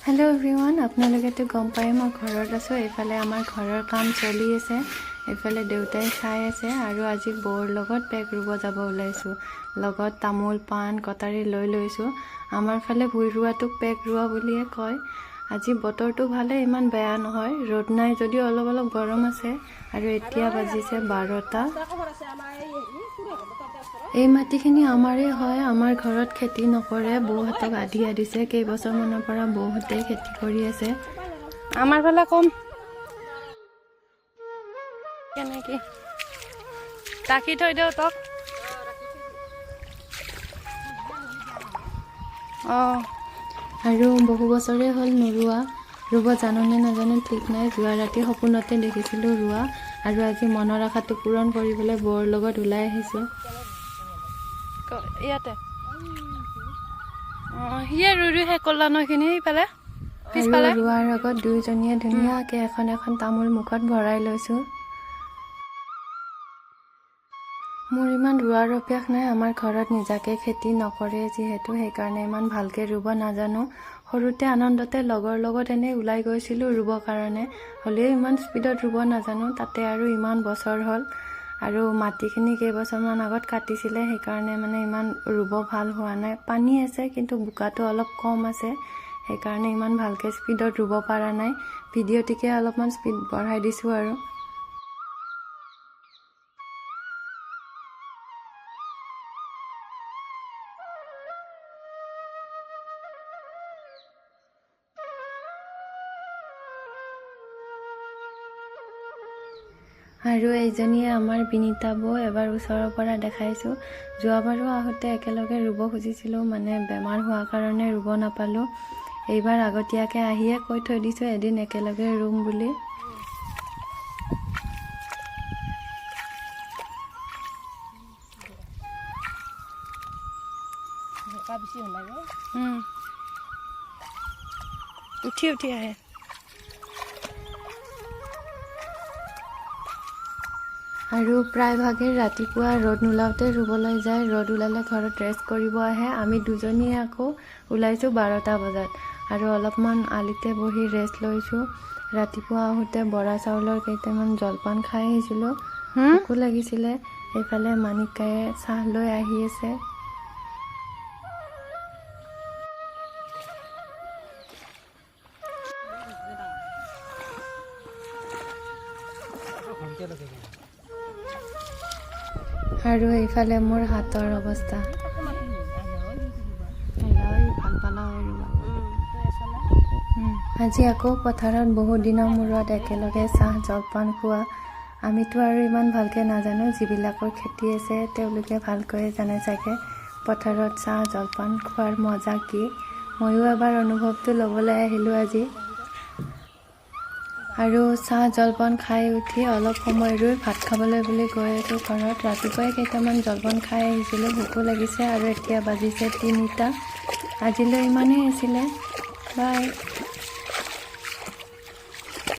hello everyone आपनालोके गम पाए मैं घरत आसो एफाले आमार घरर काम चलि आछे एफाले देउताई चाइ आछे आरु आजि बर लगत पेक रुब जाब ओलाइसो लगत तामोल पान कटारी লৈ লৈছো आमार फाले भुइ रुवाटुक पेक रुवा बुलिए कय आजि बतरटु भाले इमान बेया নহয় र'द নাই যদি অলপ অলপ গৰম আছে আৰু এতিয়া বাজিছে 12টা এই মাটিখিনি আমাৰে হয় আমাৰ ঘৰত খেতি নকৰে বৌহতক আদি আদিছে কেই বছৰ মানৰ পৰা বৌহতে খেতি কৰি আছে আমাৰ ফালে কম কেনেকি তাকি থৈ দেও তক আৰু বহু বছৰে হ'ল নুৰুৱা ৰুব জাননে নাজানে ঠিক নাই যোৱা ৰাতি সপোনতে দেখিছিলো ৰুৱা আৰু আজি মনৰ আশাটো পূৰণ কৰিবলৈ বৰ লগত ওলাই আহিছো ইয়াতে হিয়ে ৰুৰু হে কল্যাণখিনি পালে পিছফালে ৰুৱাৰ আগত দুইজনীয়ে ধুনীয়াকৈ এখন এখন তামোল মুখত ভৰাই লৈছো মোৰ ইমান ৰুৱাৰ অভ্যাস নাই আমাৰ ঘৰত নিজাকে খেতি নকৰে যিহেতু সেইকাৰণে ইমান ভালকে ৰুব নাজানো সৰুতে আনন্দতে লগৰ লগত এনে ওলাই গৈছিলো ৰুব কাৰণে হলেও ইমান স্পিডত ৰুব নাজানো তাতে আৰু ইমান বছৰ হ'ল আৰু মাটিখিনি কেইবছৰমান আগত কাটিছিলে সেইকাৰণে মানে ইমান ৰুব ভাল হোৱা নাই পানী আছে কিন্তু বুকাটো অলপ কম আছে সেইকাৰণে ইমান ভালকে স্পিডত ৰুব পৰা নাই ভিডিঅ'টিকে অলপমান স্পিড বঢ়াই দিছো আৰু আৰু এইজনীয়ে আমাৰ বিনিতা বৌ এবাৰ ওচৰৰ পৰা দেখাইছো যোৱাবাৰো আহোতে একেলগে ৰুব খুজিছিলো মানে বেমাৰ হোৱাৰ কাৰণে ৰুব নাপালো এইবাৰ আগতীয়াকে আহিয়ে কৈ থৈ দিছো এদিন একেলগে ৰুম বুলি উঠি উঠি আহে আৰু প্ৰায় ভাগে ৰাতিপুৱা ৰ'দ নোলাওতে ৰুবলৈ যায় ৰ'দ ওলালে ঘৰত ৰেষ্ট কৰিব আহে আমি দুজনীয়ে আকৌ ওলাইছো 12টা বজাত আৰু অলপমান আলিতে বহি ৰেষ্ট লৈছো ৰাতিপুৱা আহোতে বৰা চাউলৰ কেইটামান জলপান খাই আহিছিলো ভোকো লাগিছিলে এইফালে মানিকায়ে চাহ লৈ আহি আছে আৰু এইফালে মোৰ হাতৰ অৱস্থা আজি আকৌ পথাৰত বহু দিনৰ মূৰত একেলগে চাহ জলপান খোৱা আমিতো আৰু ইমান ভালকে নাজানো যিবিলাকৰ খেতি আছে তেওঁলোকে ভালকৈ জানে চাগে পথাৰত চাহ জলপান খোৱাৰ মজা কি ময়ো এবাৰ অনুভৱটো ল'বলৈ আহিলো আজি আৰু চাহ জলপান খাই উঠি অলপ সময় ৰৈ ভাত খাবলৈ বুলি গৈ আছো ঘৰত ৰাতিপুৱাই কেইটামান জলপান খাই আহিছিলো ভোকো লাগিছে আৰু এতিয়া বাজিছে 3টা আজিলৈ ইমানেই আছিলে বাই